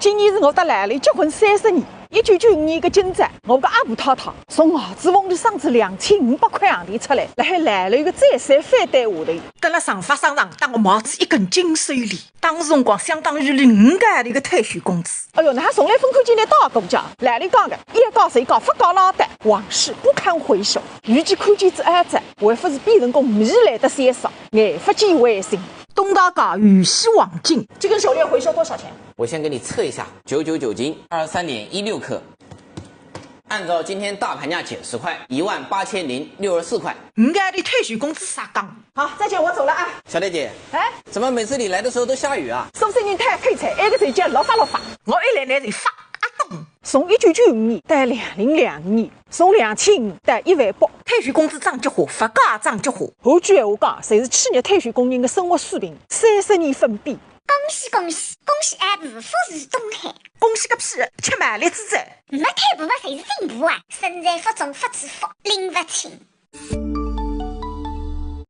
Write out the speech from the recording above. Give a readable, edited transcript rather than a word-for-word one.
今年是我搭兰兰结婚30年。1995年个今朝，我个阿婆太太从ağ子缝里生出2500块洋钿出来，辣海兰兰个再三反对下头，得了上发商场打我帽子一根金手链，当时辰光相当于5个钿个退休工资。哎哟，那还从来分看见来打过家。兰兰讲个，一告谁告，不告老的，往事不堪回首。遇见看见之哀哉，还不是变成个米来的三少，眼不见为净。东大街玉溪黄金，这根手链回收多少钱？我先给你测一下，999斤，23.16克。按照今天大盘价减10块，18064块。5个钿退休工资啥讲？好，再见，我走了啊。小姐姐，哎，怎么每次你来的时候都下雨啊？苏州人太配菜，那个时间落发。我一来就发咚。从1995年到2002年，从2005到18000，退休工资涨激化，物价涨激化。换句闲话讲，侪是企业退休工人的生活水平30年分比。恭喜俺婆富士东海！恭喜个屁！吃万里之兆。没退步的谁是进步啊？身在福中不知福，领不清。